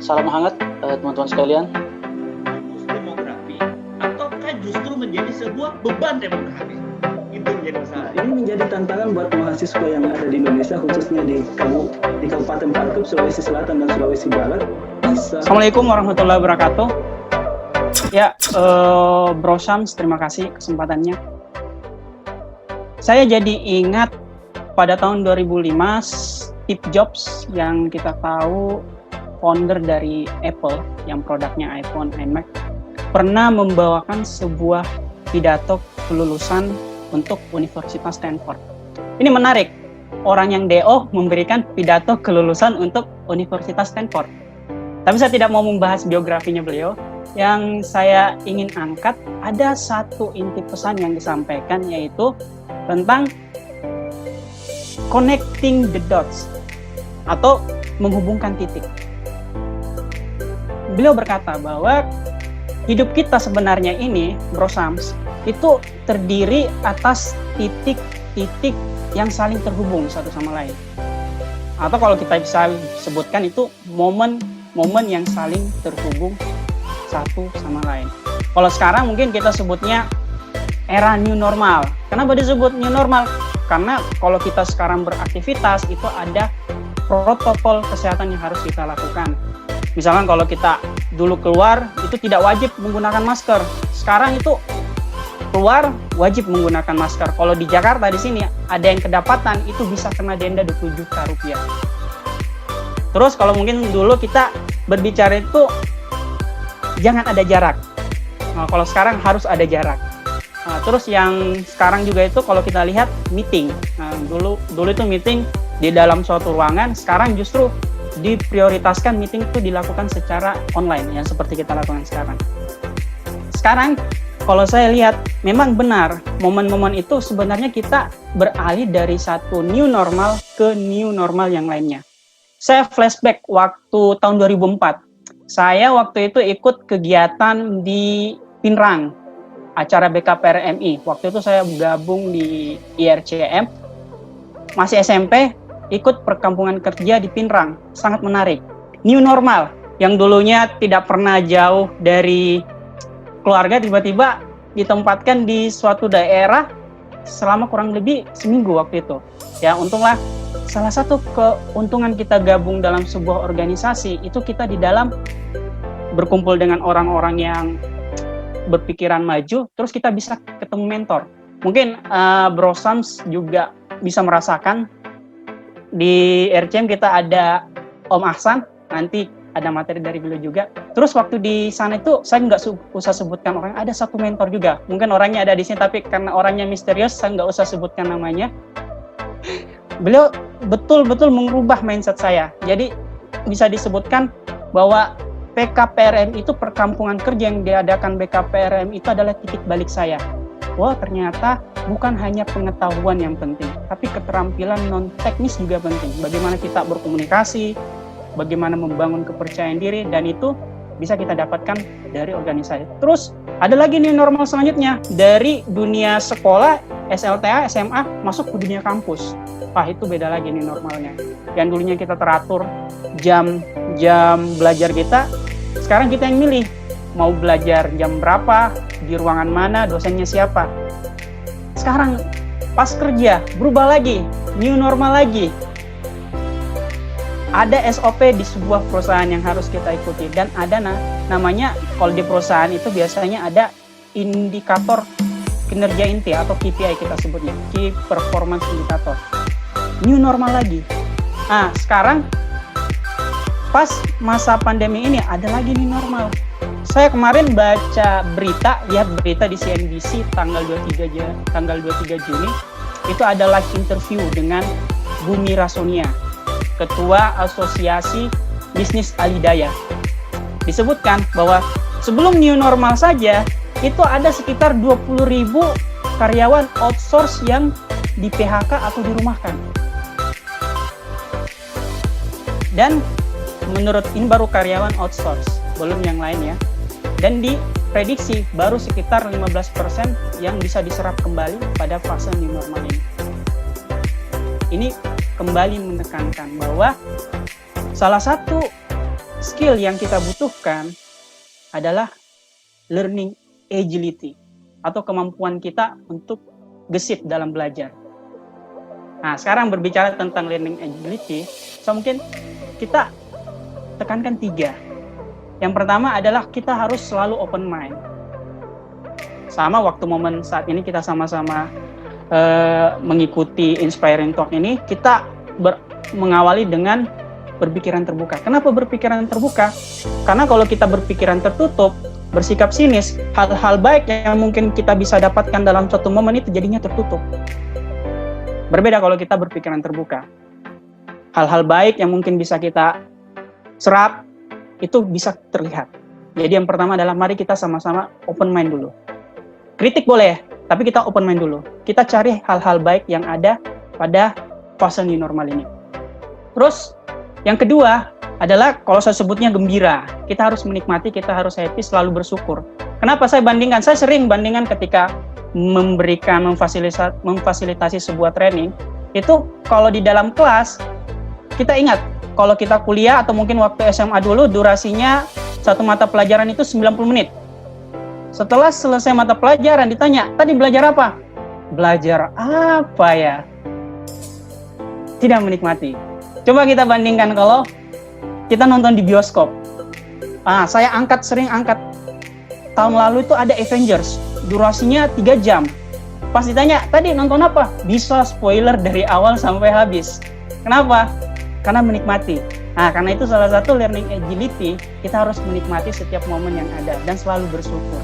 Salam hangat teman-teman sekalian. Demografi ataukah justru menjadi sebuah beban demografi? Itu menjadi masalah. Ini menjadi tantangan buat mahasiswa yang ada di Indonesia, khususnya di Kabupaten Pangkep, Sulawesi Selatan dan Sulawesi Barat. Assalamualaikum warahmatullahi wabarakatuh. Ya, Bro Syams, terima kasih kesempatannya. Saya jadi ingat pada tahun 2005, Steve Jobs yang kita tahu founder dari Apple yang produknya iPhone, iMac, pernah membawakan sebuah pidato kelulusan untuk Universitas Stanford. Ini menarik, orang yang DO memberikan pidato kelulusan untuk Universitas Stanford. Tapi saya tidak mau membahas biografinya beliau. Yang saya ingin angkat, ada satu inti pesan yang disampaikan, yaitu tentang connecting the dots atau menghubungkan titik. Beliau berkata bahwa hidup kita sebenarnya ini, Bro Syams, itu terdiri atas titik-titik yang saling terhubung satu sama lain. Atau kalau kita bisa sebutkan itu momen-momen yang saling terhubung satu sama lain. Kalau sekarang mungkin kita sebutnya era new normal. Kenapa disebut new normal? Karena kalau kita sekarang beraktivitas itu ada protokol kesehatan yang harus kita lakukan. Misalkan kalau kita dulu keluar itu tidak wajib menggunakan masker. Sekarang itu keluar wajib menggunakan masker. Kalau di Jakarta di sini ada yang kedapatan itu bisa kena denda 20 juta rupiah. Terus kalau mungkin dulu kita berbicara itu jangan ada jarak. Nah, kalau sekarang harus ada jarak. Nah, terus yang sekarang juga itu kalau kita lihat meeting. Nah, dulu itu meeting di dalam suatu ruangan, sekarang justru diprioritaskan meeting itu dilakukan secara online yang seperti kita lakukan sekarang. Sekarang kalau saya lihat memang benar momen-momen itu sebenarnya kita beralih dari satu new normal ke new normal yang lainnya. Saya flashback waktu tahun 2004. Saya waktu itu ikut kegiatan di Pinrang, acara BKPRMI. Waktu itu saya gabung di IRCM, masih SMP, ikut perkampungan kerja di Pinrang. Sangat menarik. New normal, yang dulunya tidak pernah jauh dari keluarga, tiba-tiba ditempatkan di suatu daerah selama kurang lebih seminggu waktu itu. Ya, untunglah salah satu keuntungan kita gabung dalam sebuah organisasi, itu kita di dalam berkumpul dengan orang-orang yang berpikiran maju, terus kita bisa ketemu mentor. Mungkin Bro Syams juga bisa merasakan di RCM kita ada Om Ahsan, nanti ada materi dari beliau juga. Terus waktu di sana itu saya nggak usah sebutkan orang, ada satu mentor juga. Mungkin orangnya ada di sini, tapi karena orangnya misterius, saya nggak usah sebutkan namanya. Beliau betul-betul mengubah mindset saya. Jadi bisa disebutkan bahwa PKPRM itu perkampungan kerja yang diadakan BKPRM itu adalah titik balik saya. Wah, ternyata bukan hanya pengetahuan yang penting, tapi keterampilan non-teknis juga penting. Bagaimana kita berkomunikasi, bagaimana membangun kepercayaan diri, dan itu bisa kita dapatkan dari organisasi. Terus ada lagi nih normal selanjutnya, dari dunia sekolah, SLTA, SMA, masuk ke dunia kampus. Wah, itu beda lagi nih normalnya. Yang dulunya kita teratur jam belajar kita, sekarang kita yang milih mau belajar jam berapa, di ruangan mana, dosennya siapa. Sekarang pas kerja berubah lagi, new normal lagi. Ada SOP di sebuah perusahaan yang harus kita ikuti, dan ada namanya kalau di perusahaan itu biasanya ada indikator kinerja inti atau KPI kita sebutnya, Key Performance Indicator. New normal lagi. Nah, sekarang pas masa pandemi ini ada lagi new normal. Saya kemarin baca lihat berita di CNBC tanggal 23 Juni, itu ada live interview dengan Bumi Rasonia, Ketua Asosiasi Bisnis Alidaya. Disebutkan bahwa sebelum new normal saja, itu ada sekitar 20.000 karyawan outsource yang di PHK atau dirumahkan. Dan menurut ini baru karyawan outsource, belum yang lain ya. Dan diprediksi baru sekitar 15% yang bisa diserap kembali pada fase new normal ini. Ini kembali menekankan bahwa salah satu skill yang kita butuhkan adalah learning agility atau kemampuan kita untuk gesit dalam belajar. Nah, sekarang berbicara tentang learning agility, mungkin kita tekankan 3. Yang pertama adalah kita harus selalu open mind. Sama waktu momen saat ini kita sama-sama mengikuti Inspiring Talk ini, kita mengawali dengan berpikiran terbuka. Kenapa berpikiran terbuka? Karena kalau kita berpikiran tertutup, bersikap sinis, hal-hal baik yang mungkin kita bisa dapatkan dalam suatu momen itu jadinya tertutup. Berbeda kalau kita berpikiran terbuka. Hal-hal baik yang mungkin bisa kita serap, itu bisa terlihat. Jadi yang pertama adalah mari kita sama-sama open mind dulu. Kritik boleh, tapi kita open mind dulu. Kita cari hal-hal baik yang ada pada fase new normal ini. Terus, yang kedua adalah kalau saya sebutnya gembira. Kita harus menikmati, kita harus happy, selalu bersyukur. Kenapa saya bandingkan? Saya sering bandingkan ketika memfasilitasi sebuah training, itu kalau di dalam kelas, kita ingat, kalau kita kuliah atau mungkin waktu SMA dulu, durasinya satu mata pelajaran itu 90 menit. Setelah selesai mata pelajaran, ditanya, tadi belajar apa? Belajar apa ya? Tidak menikmati. Coba kita bandingkan kalau kita nonton di bioskop. Saya sering angkat. Tahun lalu itu ada Avengers, durasinya 3 jam. Pas ditanya, tadi nonton apa? Bisa spoiler dari awal sampai habis. Kenapa? Karena menikmati. Nah, karena itu salah satu learning agility, kita harus menikmati setiap momen yang ada dan selalu bersyukur.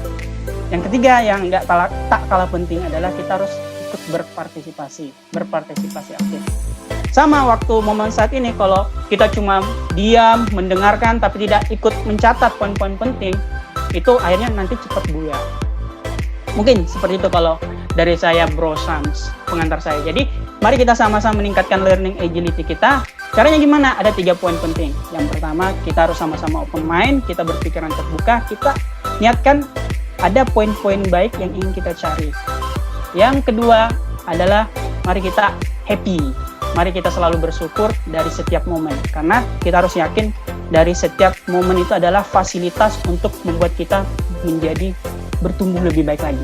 Yang ketiga yang tak kalah penting adalah kita harus ikut berpartisipasi aktif. Sama waktu momen saat ini, kalau kita cuma diam, mendengarkan, tapi tidak ikut mencatat poin-poin penting, itu akhirnya nanti cepat buyar. Mungkin seperti itu kalau dari saya, Bro Sams, pengantar saya. Jadi, mari kita sama-sama meningkatkan learning agility kita. Caranya gimana? Ada 3 poin penting. Yang pertama, kita harus sama-sama open mind, kita berpikiran terbuka, kita niatkan ada poin-poin baik yang ingin kita cari. Yang kedua adalah mari kita happy. Mari kita selalu bersyukur dari setiap momen. Karena kita harus yakin dari setiap momen itu adalah fasilitas untuk membuat kita menjadi bertumbuh lebih baik lagi.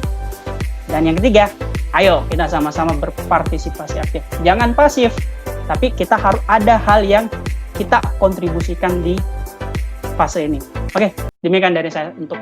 Dan yang ketiga, ayo kita sama-sama berpartisipasi aktif. Jangan pasif, tapi kita harus ada hal yang kita kontribusikan di fase ini. Oke, demikian dari saya untuk